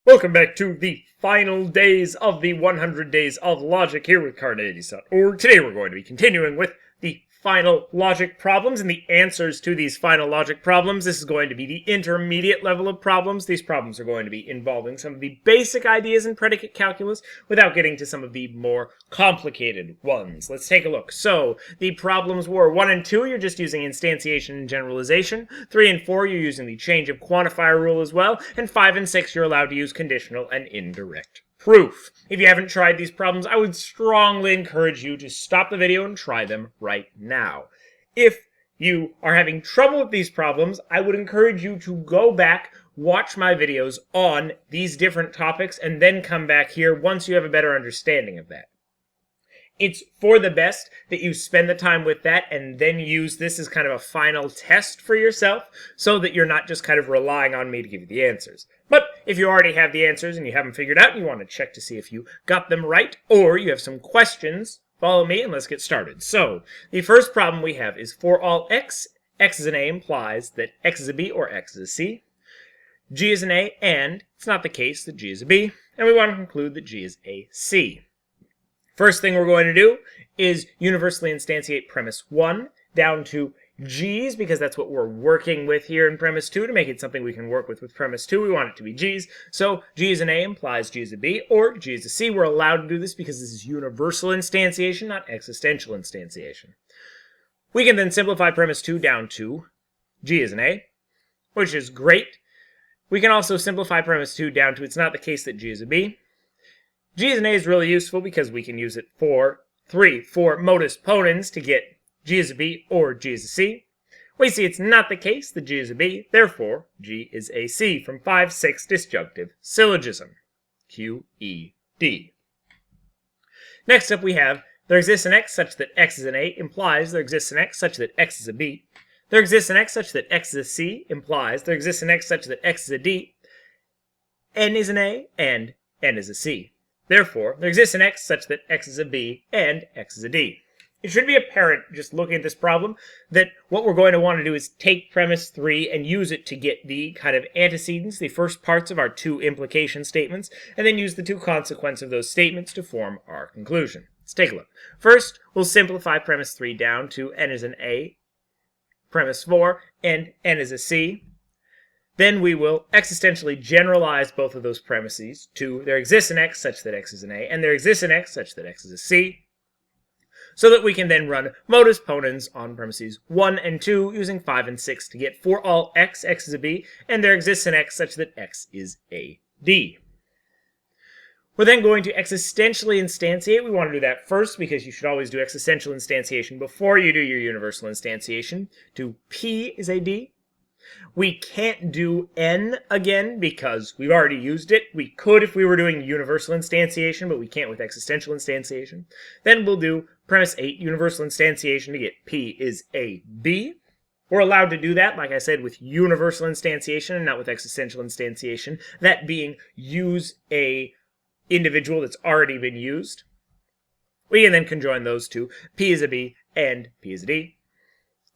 Welcome back to the final days of the 100 Days of Logic here with Carneades.org. Today we're going to be continuing with the final logic problems and the answers to these final logic problems. This is going to be the intermediate level of problems. These problems are going to be involving some of the basic ideas in predicate calculus without getting to some of the more complicated ones. Let's take a look. So the problems were 1 and 2, you're just using instantiation and generalization. 3 and 4, you're using the change of quantifier rule as well. And 5 and 6, you're allowed to use conditional and indirect proof. If you haven't tried these problems, I would strongly encourage you to stop the video and try them right now. If you are having trouble with these problems, I would encourage you to go back, watch my videos on these different topics, and then come back here once you have a better understanding of that. It's for the best that you spend the time with that and then use this as kind of a final test for yourself so that you're not just kind of relying on me to give you the answers. But if you already have the answers and you haven't figured out and you want to check to see if you got them right or you have some questions, follow me and let's get started. So the first problem we have is for all x is an a implies that x is a b or x is a c. G is an a and it's not the case that g is a b. And we want to conclude that g is a c. First thing we're going to do is universally instantiate premise 1 down to g's, because that's what we're working with here in premise 2. To make it something we can work with premise 2, we want it to be g's. So g is an a implies g is a b, or g is a c. We're allowed to do this because this is universal instantiation, not existential instantiation. We can then simplify premise 2 down to g is an a, which is great. We can also simplify premise 2 down to it's not the case that g is a b. G is an A is really useful because we can use it for modus ponens to get G is a B or G is a C. We see it's not the case that G is a B, therefore G is a C from 5-6 disjunctive syllogism. Q-E-D. Next up we have there exists an X such that X is an A implies there exists an X such that X is a B. There exists an X such that X is a C implies there exists an X such that X is a D. N is an A and N is a C. Therefore, there exists an X such that X is a B and X is a D. It should be apparent, just looking at this problem, that what we're going to want to do is take premise 3 and use it to get the kind of antecedents, the first parts of our two implication statements, and then use the two consequences of those statements to form our conclusion. Let's take a look. First, we'll simplify premise 3 down to N is an A, premise 4, and N is a C. Then we will existentially generalize both of those premises to there exists an X such that X is an A, and there exists an X such that X is a C, so that we can then run modus ponens on premises 1 and 2 using 5 and 6 to get for all X is a B, and there exists an X such that X is a D. We're then going to existentially instantiate. We want to do that first because you should always do existential instantiation before you do your universal instantiation. To P is a D. We can't do N again because we've already used it. We could if we were doing universal instantiation, but we can't with existential instantiation. Then we'll do premise 8, universal instantiation to get P is a B. We're allowed to do that, like I said, with universal instantiation and not with existential instantiation. That being use a individual that's already been used. We can then conjoin those two, P is a B and P is a D.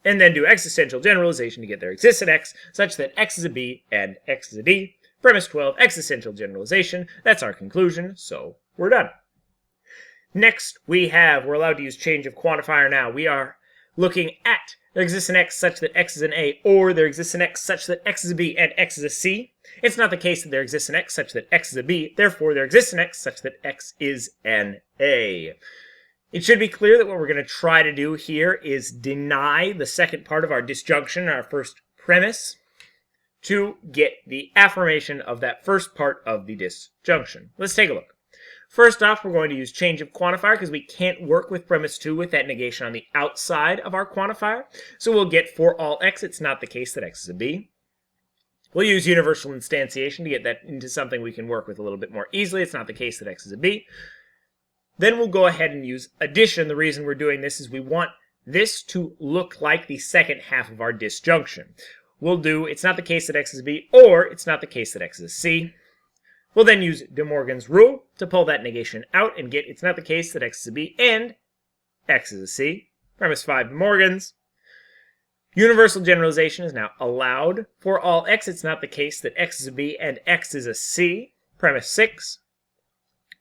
And then do existential generalization to get there exists an X such that X is a B and X is a D. Premise 12, existential generalization. That's our conclusion, so we're done. Next, we're allowed to use change of quantifier now. We are looking at there exists an X such that X is an A, or there exists an X such that X is a B and X is a C. It's not the case that there exists an X such that X is a B, therefore there exists an X such that X is an A. It should be clear that what we're going to try to do here is deny the second part of our disjunction, our first premise, to get the affirmation of that first part of the disjunction. Let's take a look. First off, we're going to use change of quantifier because we can't work with premise 2 with that negation on the outside of our quantifier. So we'll get for all X, it's not the case that X is a B. We'll use universal instantiation to get that into something we can work with a little bit more easily. It's not the case that X is a B. Then we'll go ahead and use addition. The reason we're doing this is we want this to look like the second half of our disjunction. We'll do it's not the case that X is a B, or it's not the case that X is a C. We'll then use De Morgan's rule to pull that negation out and get it's not the case that X is a B and X is a C. Premise 5, De Morgan's. Universal generalization is now allowed. For all X, it's not the case that X is a B and X is a C. premise 6.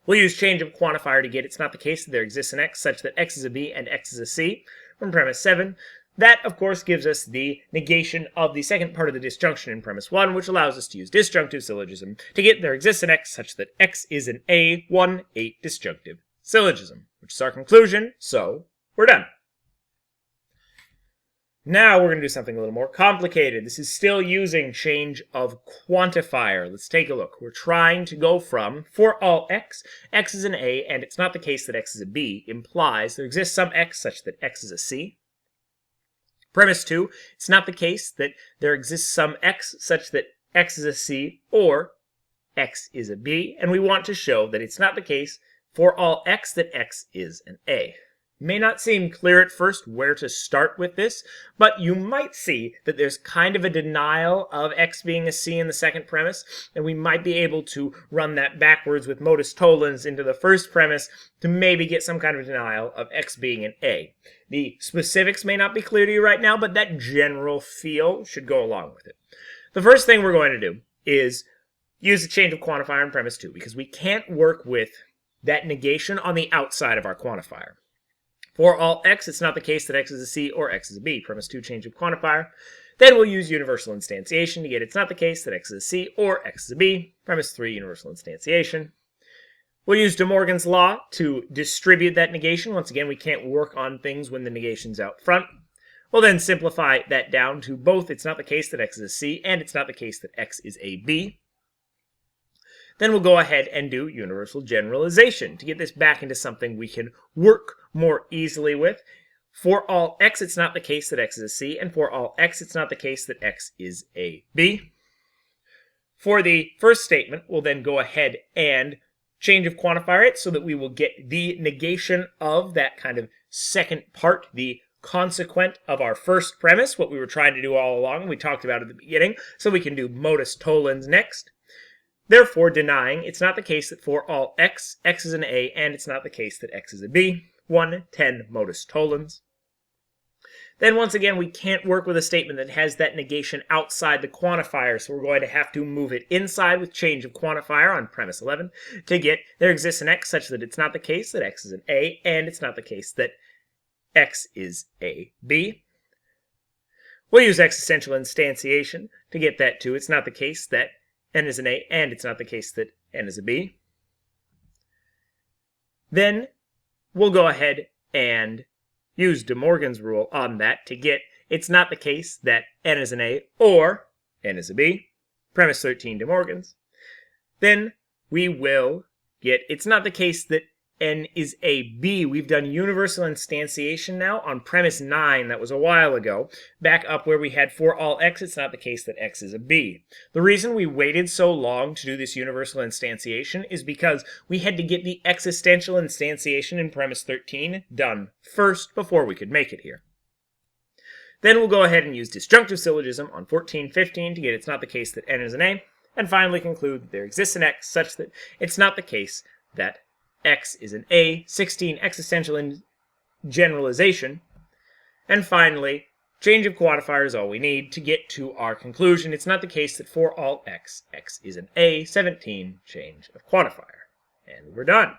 We'll use change of quantifier to get it's not the case that there exists an x such that x is a b and x is a c from premise 7. That, of course, gives us the negation of the second part of the disjunction in premise 1, which allows us to use disjunctive syllogism to get there exists an x such that x is an A1-8 disjunctive syllogism, which is our conclusion, so we're done. Now we're going to do something a little more complicated. This is still using change of quantifier. Let's take a look. We're trying to go from, for all x is an A, and it's not the case that x is a B, implies there exists some x such that x is a C. Premise 2, it's not the case that there exists some x such that x is a C or x is a B, and we want to show that it's not the case for all x that x is an A. It may not seem clear at first where to start with this, but you might see that there's kind of a denial of x being a C in the second premise, and we might be able to run that backwards with modus tollens into the first premise to maybe get some kind of denial of x being an A. The specifics may not be clear to you right now, but that general feel should go along with it. The first thing we're going to do is use the change of quantifier in premise 2, because we can't work with that negation on the outside of our quantifier. For all x, it's not the case that x is a C or x is a B. Premise 2, change of quantifier. Then we'll use universal instantiation to get it's not the case that x is a C or x is a B. Premise 3, universal instantiation. We'll use De Morgan's law to distribute that negation. Once again, we can't work on things when the negation's out front. We'll then simplify that down to both it's not the case that x is a C and it's not the case that x is a B. Then we'll go ahead and do universal generalization to get this back into something we can work more easily with. For all x, it's not the case that x is a C, and for all x, it's not the case that x is a B. For the first statement, we'll then go ahead and change of quantifier it so that we will get the negation of that kind of second part, the consequent of our first premise, what we were trying to do all along, we talked about at the beginning, so we can do modus tollens next. Therefore, denying it's not the case that for all x is an A, and it's not the case that x is a B. 110 modus tollens. Then once again, we can't work with a statement that has that negation outside the quantifier, so we're going to have to move it inside with change of quantifier on premise 11 to get there exists an x such that it's not the case that x is an A, and it's not the case that x is a B. We'll use existential instantiation to get that too. It's not the case that n is an A, and it's not the case that n is a B. Then we'll go ahead and use De Morgan's rule on that to get it's not the case that n is an A or n is a B. Premise 13, De Morgan's. Then we will get it's not the case that n is a B. We've done universal instantiation now on premise 9, that was a while ago, back up where we had for all x, it's not the case that x is a B. The reason we waited so long to do this universal instantiation is because we had to get the existential instantiation in premise 13 done first before we could make it here. Then we'll go ahead and use disjunctive syllogism on 14-15 to get it's not the case that n is an A, and finally conclude that there exists an x such that it's not the case that x is an A, 16 existential generalization, and finally, change of quantifier is all we need to get to our conclusion. It's not the case that for all x is an A, 17 change of quantifier. And we're done.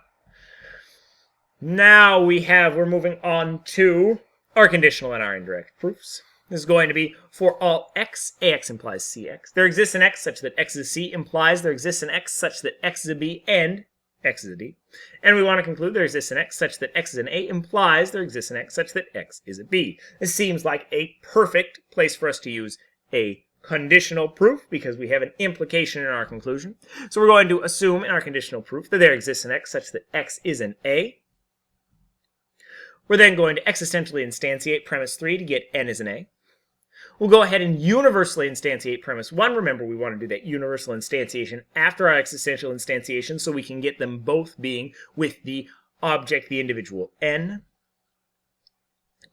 Now we're moving on to our conditional and our indirect proofs. This is going to be for all x, ax implies cx. There exists an x such that x is a C implies there exists an x such that x is a B and x is a D. And we want to conclude there exists an x such that x is an A implies there exists an x such that x is a B. This seems like a perfect place for us to use a conditional proof because we have an implication in our conclusion. So we're going to assume in our conditional proof that there exists an x such that x is an A. We're then going to existentially instantiate premise 3 to get n is an A. We'll go ahead and universally instantiate premise 1. Remember, we want to do that universal instantiation after our existential instantiation so we can get them both being with the object, the individual n.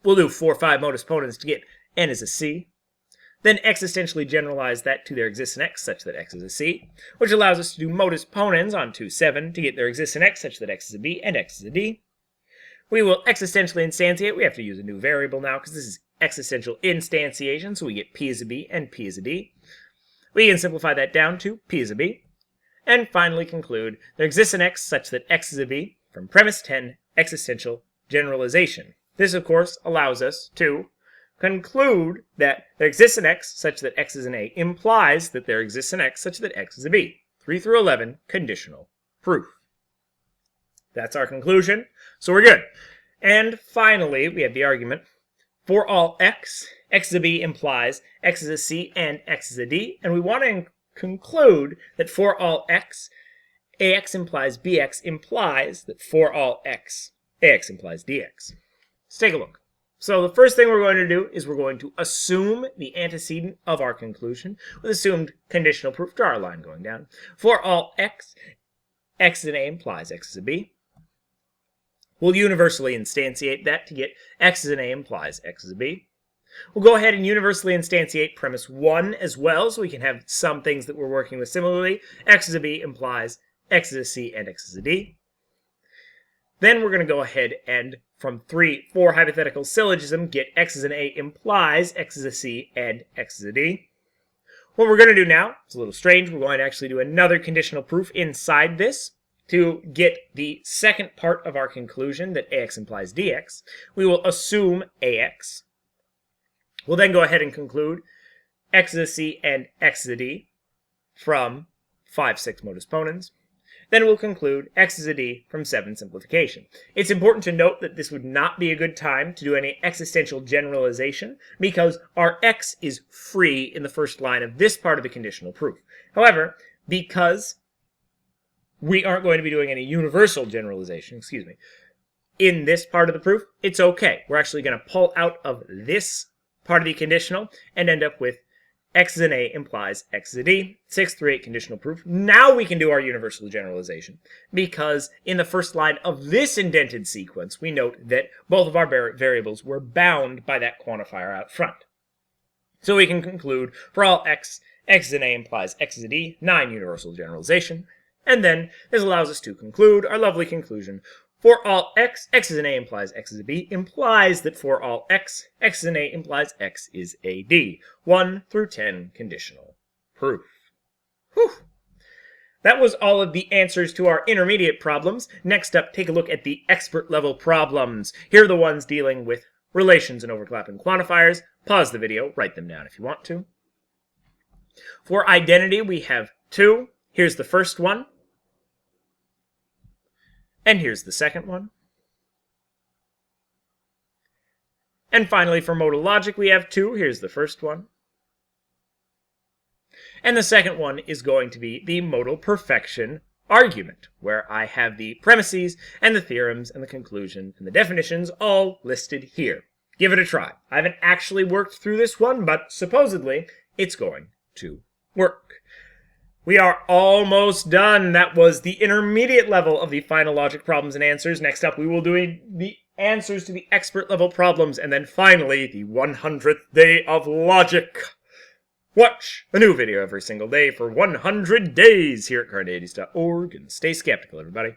We'll do 4, 5 modus ponens to get n is a C. Then existentially generalize that to there exists an x such that x is a C, which allows us to do modus ponens on 2, 7 to get there exists an x such that x is a B and x is a D. We will existentially instantiate. We have to use a new variable now because this is existential instantiation, so we get p is a B and p is a D. We can simplify that down to p is a B. And finally conclude, there exists an X such that X is a B from premise 10, existential generalization. This, of course, allows us to conclude that there exists an X such that X is an A implies that there exists an X such that X is a B. 3 through 11, conditional proof. That's our conclusion, so we're good. And finally, we have the argument. For all X, X is a B implies X is a C and X is a D. And we want to conclude that for all X, AX implies BX implies that for all X, AX implies DX. Let's take a look. So the first thing we're going to do is we're going to assume the antecedent of our conclusion with assumed conditional proof. Draw our line going down. For all X, X is an A implies X is a B. We'll universally instantiate that to get X is an A implies X is a B. We'll go ahead and universally instantiate premise 1 as well, so we can have some things that we're working with similarly. X is a B implies X is a C and X is a D. Then we're going to go ahead and from 4 hypothetical syllogism, get X is an A implies X is a C and X is a D. What we're going to do now, it's a little strange, we're going to actually do another conditional proof inside this to get the second part of our conclusion that AX implies DX. We will assume AX. We'll then go ahead and conclude X is a C and X is a D from 5 6 modus ponens. Then we'll conclude X is a D from 7 simplification. It's important to note that this would not be a good time to do any existential generalization because our X is free in the first line of this part of the conditional proof. However, because we aren't going to be doing any universal generalization, in this part of the proof, it's okay. We're actually going to pull out of this part of the conditional and end up with X is an A implies X is a D, 6 through 8 conditional proof. Now we can do our universal generalization because in the first line of this indented sequence, we note that both of our variables were bound by that quantifier out front. So we can conclude for all X, X is an A implies X is a D, 9 universal generalization. And then this allows us to conclude our lovely conclusion. For all X, X is an A implies X is a B implies that for all X, X is an A implies X is a D. 1 through 10 conditional proof. Whew. That was all of the answers to our intermediate problems. Next up, take a look at the expert level problems. Here are the ones dealing with relations and overlapping quantifiers. Pause the video, write them down if you want to. For identity, we have 2. Here's the first one. And here's the second one. And finally, for modal logic, we have 2. Here's the first one. And the second one is going to be the modal perfection argument, where I have the premises and the theorems and the conclusion and the definitions all listed here. Give it a try. I haven't actually worked through this one, but supposedly it's going to work. We are almost done. That was the intermediate level of the final logic problems and answers. Next up, we will do the answers to the expert level problems, and then finally, the 100th day of logic. Watch a new video every single day for 100 days here at Carneades.org, and stay skeptical, everybody.